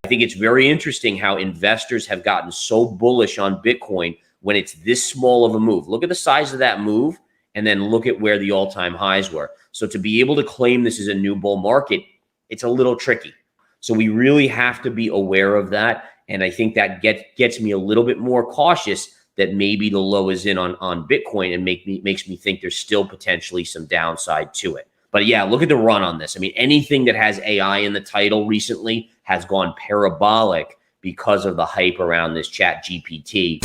I think it's very interesting how investors have gotten so bullish on Bitcoin when it's this small of a move. Look at the size of that move and then look at where the all-time highs were. So to be able to claim this is a new bull market, it's a little tricky. So we really have to be aware of that. And I think that gets me a little bit more cautious that maybe the low is in on Bitcoin and makes me think there's still potentially some downside to it. But yeah, look at the run on this. I mean, anything that has AI in the title recently has gone parabolic because of the hype around this ChatGPT.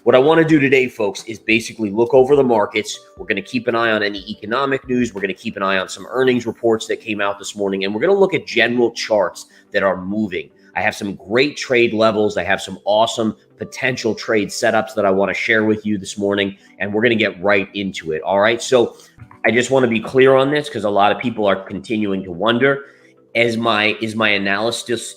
What I want to do today, folks, is basically look over the markets. We're going to keep an eye on any economic news. We're going to keep an eye on some earnings reports that came out this morning. And we're going to look at general charts that are moving. I have some great trade levels. I have some awesome potential trade setups that I want to share with you this morning. And we're going to get right into it. All right. So I just want to be clear on this because a lot of people are continuing to wonder, is my analysis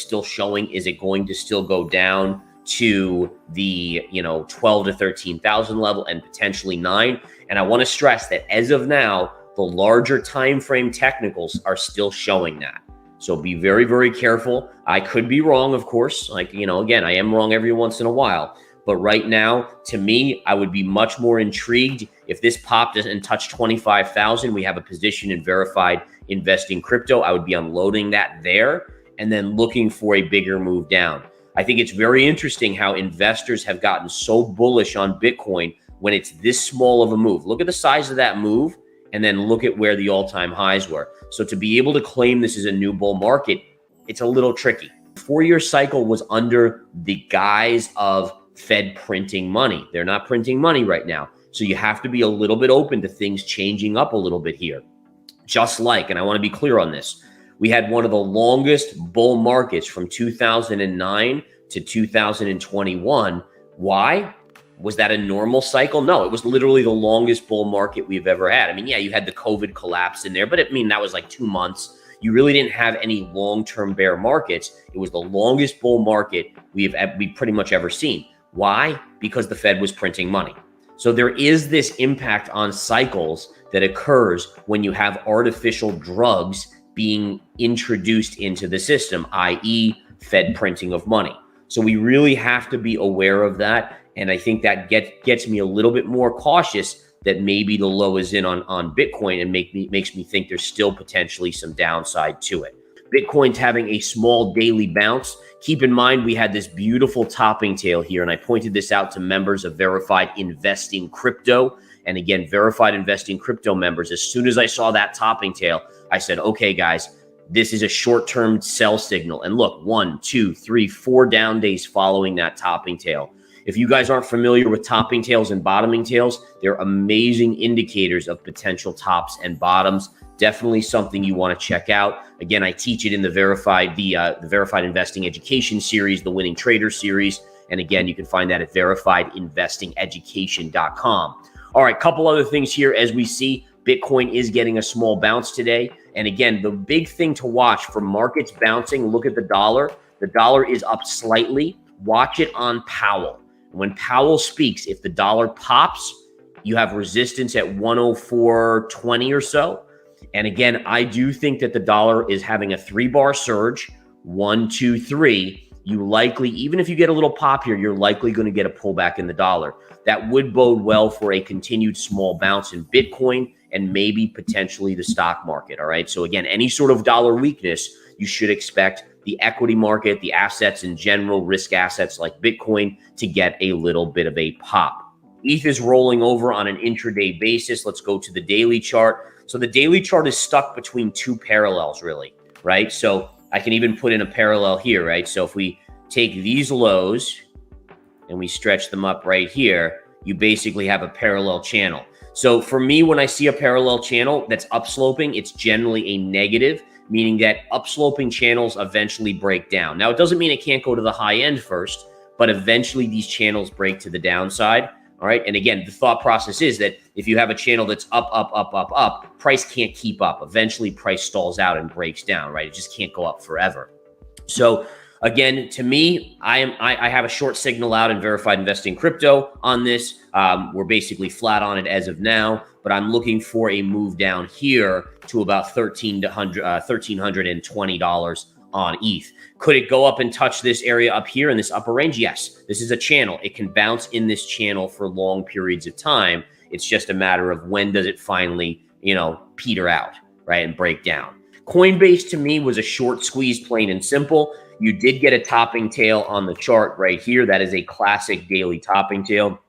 still showing? Is it going to still go down to the 12 to 13,000 level and potentially 9? And I want to stress that as of now, the larger time frame technicals are still showing that. So be very, very careful. I could be wrong, of course. Again, I am wrong every once in a while. But right now, to me, I would be much more intrigued if this popped and touched 25,000. We have a position in Verified Investing Crypto. I would be unloading that there and then looking for a bigger move down. I think it's very interesting how investors have gotten so bullish on Bitcoin when it's this small of a move. Look at the size of that move and then look at where the all-time highs were. So to be able to claim this is a new bull market, it's a little tricky. 4-year cycle was under the guise of Fed printing money. They're not printing money right now. So you have to be a little bit open to things changing up a little bit here. Just like, and I want to be clear on this, we had one of the longest bull markets from 2009 to 2021. Why? Was that a normal cycle? No, it was literally the longest bull market we've ever had. I mean, yeah, you had the COVID collapse in there, but that was like 2 months. You really didn't have any long-term bear markets. It was the longest bull market we've pretty much ever seen. Why? Because the Fed was printing money. So there is this impact on cycles that occurs when you have artificial drugs being introduced into the system, i.e. Fed printing of money. So we really have to be aware of that. And I think that gets me a little bit more cautious that maybe the low is in on Bitcoin and makes me think there's still potentially some downside to it. Bitcoin's having a small daily bounce. Keep in mind, we had this beautiful topping tail here, and I pointed this out to members of Verified Investing Crypto. And again, Verified Investing Crypto members, as soon as I saw that topping tail, I said, okay, guys, this is a short-term sell signal. And look, 1, 2, 3, 4 down days following that topping tail. If you guys aren't familiar with topping tails and bottoming tails, they're amazing indicators of potential tops and bottoms. Definitely something you want to check out. Again, I teach it in the Verified Investing Education series, the Winning Trader series. And again, you can find that at verifiedinvestingeducation.com. All right, couple other things here. As we see, Bitcoin is getting a small bounce today. And again, the big thing to watch for markets bouncing, look at the dollar. The dollar is up slightly. Watch it on Powell. When Powell speaks, if the dollar pops, you have resistance at 104.20 or so. And again, I do think that the dollar is having a 3-bar surge. 1, 2, 3. You likely, even if you get a little pop here, you're likely going to get a pullback in the dollar. That would bode well for a continued small bounce in Bitcoin and maybe potentially the stock market. All right. So again, any sort of dollar weakness, you should expect the equity market, the assets in general, risk assets like Bitcoin to get a little bit of a pop. ETH is rolling over on an intraday basis. Let's go to the daily chart. So the daily chart is stuck between 2 parallels, really, right? So I can even put in a parallel here, right? So if we take these lows and we stretch them up right here, you basically have a parallel channel. So for me, when I see a parallel channel that's upsloping, it's generally a negative, meaning that upsloping channels eventually break down. Now, it doesn't mean it can't go to the high end first, but eventually these channels break to the downside. All right. And again, the thought process is that if you have a channel that's up, price can't keep up. Eventually, price stalls out and breaks down, right? It just can't go up forever. So again, to me, I have a short signal out in Verified Investing Crypto on this. We're basically flat on it as of now. But but I'm looking for a move down here to about $1,320 on ETH. Could it go up and touch this area up here in this upper range? Yes, this is a channel. It can bounce in this channel for long periods of time. It's just a matter of when does it finally, peter out, right, and break down. Coinbase to me was a short squeeze, plain and simple. You did get a topping tail on the chart right here. That is a classic daily topping tail.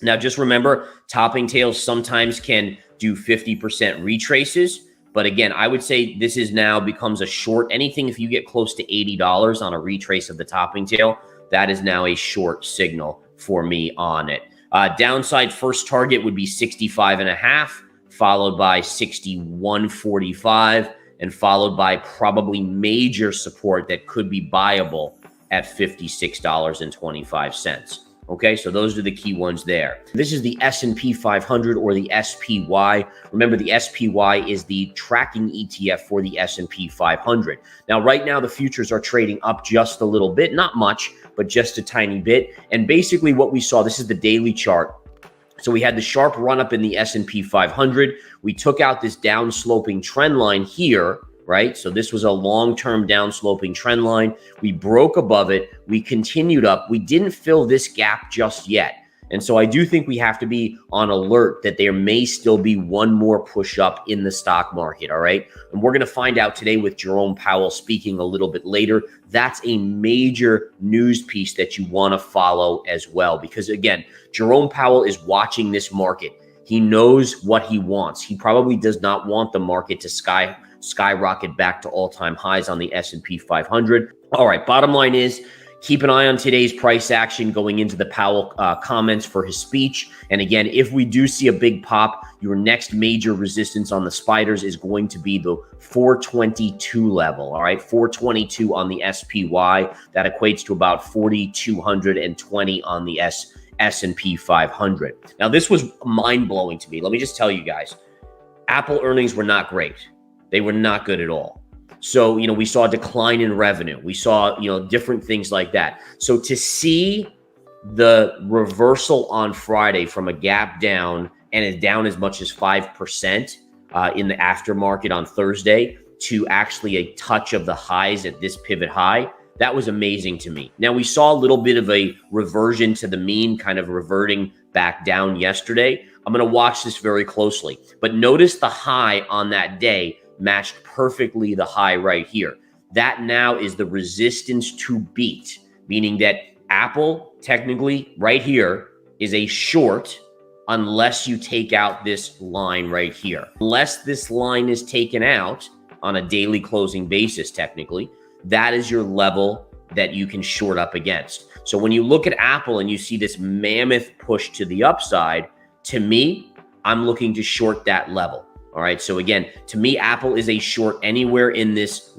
Now, just remember, topping tails sometimes can do 50% retraces. But again, I would say this is now becomes a short. Anything if you get close to $80 on a retrace of the topping tail, that is now a short signal for me on it. Downside first target would be 65.5, followed by 61.45, and followed by probably major support that could be buyable at $56.25. Okay, so those are the key ones there. This is the S&P 500 or the SPY. Remember, the SPY is the tracking ETF for the S&P 500. Now, right now, the futures are trading up just a little bit, not much, but just a tiny bit. And basically what we saw, this is the daily chart. So we had the sharp run up in the S&P 500. We took out this down-sloping trend line here, right? So this was a long-term down-sloping trend line. We broke above it. We continued up. We didn't fill this gap just yet. And so I do think we have to be on alert that there may still be one more push up in the stock market, all right? And we're going to find out today with Jerome Powell speaking a little bit later. That's a major news piece that you want to follow as well, because again, Jerome Powell is watching this market. He knows what he wants. He probably does not want the market to skyrocket back to all-time highs on the S&P 500. All right, bottom line is, keep an eye on today's price action going into the Powell comments for his speech. And again, if we do see a big pop, your next major resistance on the spiders is going to be the 422 level. All right, 422 on the SPY. That equates to about 4,220 on the S&P 500. Now, this was mind-blowing to me. Let me just tell you guys, Apple earnings were not great. They were not good at all. So, we saw a decline in revenue. We saw, different things like that. So to see the reversal on Friday from a gap down and it's down as much as 5% in the aftermarket on Thursday to actually a touch of the highs at this pivot high, that was amazing to me. Now, we saw a little bit of a reversion to the mean, kind of reverting back down yesterday. I'm going to watch this very closely. But notice the high on that day matched perfectly the high right here. That now is the resistance to beat, meaning that Apple technically right here is a short unless you take out this line right here. Unless this line is taken out on a daily closing basis, technically, that is your level that you can short up against. So when you look at Apple and you see this mammoth push to the upside, to me, I'm looking to short that level. All right. So again, to me, Apple is a short anywhere in this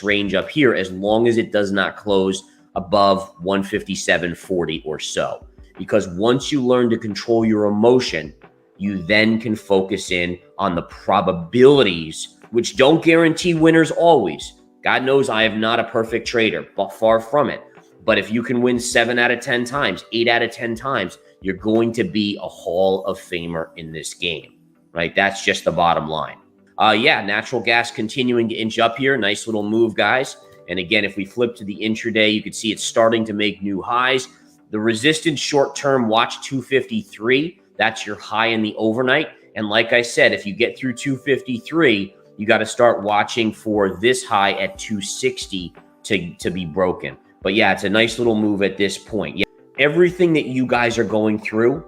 range up here, as long as it does not close above 157.40 or so. Because once you learn to control your emotion, you then can focus in on the probabilities, which don't guarantee winners always. God knows I am not a perfect trader, but far from it. But if you can win 7 out of 10 times, 8 out of 10 times, you're going to be a Hall of Famer in this game. Right? That's just the bottom line. Natural gas continuing to inch up here. Nice little move, guys. And again, if we flip to the intraday, you can see it's starting to make new highs. The resistance short term, watch 253. That's your high in the overnight. And like I said, if you get through 253, you got to start watching for this high at 260 to be broken. But yeah, it's a nice little move at this point. Yeah, everything that you guys are going through,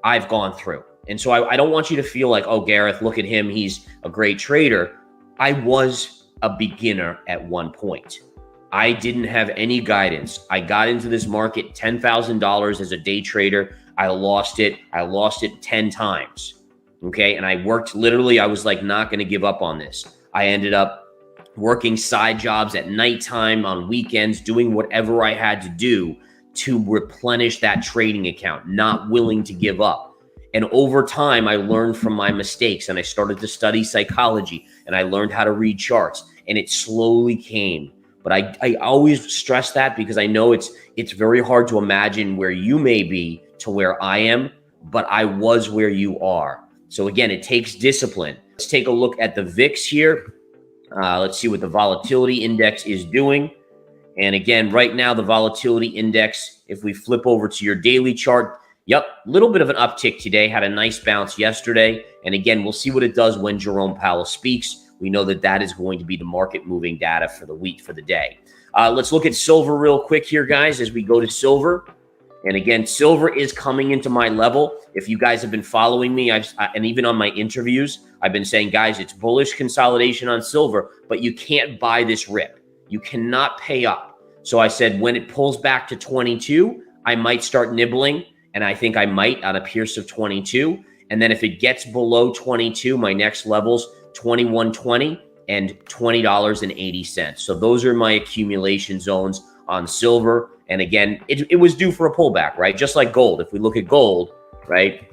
I've gone through. And so I don't want you to feel like, oh, Gareth, look at him. He's a great trader. I was a beginner at one point. I didn't have any guidance. I got into this market $10,000 as a day trader. I lost it 10 times. Okay. And I worked literally, I was like, not going to give up on this. I ended up working side jobs at nighttime, on weekends, doing whatever I had to do to replenish that trading account, not willing to give up. And over time, I learned from my mistakes and I started to study psychology and I learned how to read charts, and it slowly came. But I always stress that because I know it's very hard to imagine where you may be to where I am, but I was where you are. So again, it takes discipline. Let's take a look at the VIX here. Let's see what the volatility index is doing. And again, right now, the volatility index, if we flip over to your daily chart, yep, a little bit of an uptick today, had a nice bounce yesterday. And again, we'll see what it does when Jerome Powell speaks. We know that that is going to be the market moving data for the week, for the day. Let's look at silver real quick here, guys, as we go to silver. And again, silver is coming into my level. If you guys have been following me, and even on my interviews, I've been saying, guys, it's bullish consolidation on silver, but you can't buy this rip. You cannot pay up. So I said, when it pulls back to 22, I might start nibbling. And I think I might on a Pierce of 22. And then if it gets below 22, my next levels, 21.20 and $20.80. So those are my accumulation zones on silver. And again, it was due for a pullback, right? Just like gold. If we look at gold, right?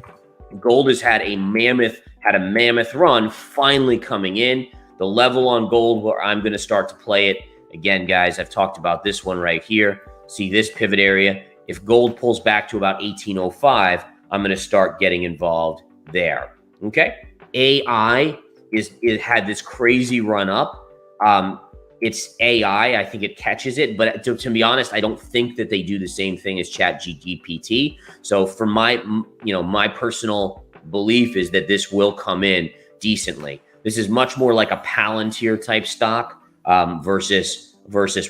Gold has had a mammoth run, finally coming in. The level on gold where I'm going to start to play it. Again, guys, I've talked about this one right here. See this pivot area. If gold pulls back to about 1805, I'm going to start getting involved there. Okay. AI it had this crazy run up. It's AI. I think it catches it. But to be honest, I don't think that they do the same thing as ChatGPT. So for my personal belief is that this will come in decently. This is much more like a Palantir type stock versus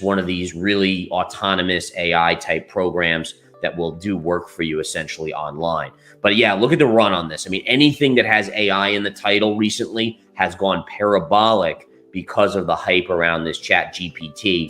one of these really autonomous AI type programs that will do work for you essentially online. But yeah, look at the run on this. I mean, anything that has AI in the title recently has gone parabolic because of the hype around this ChatGPT.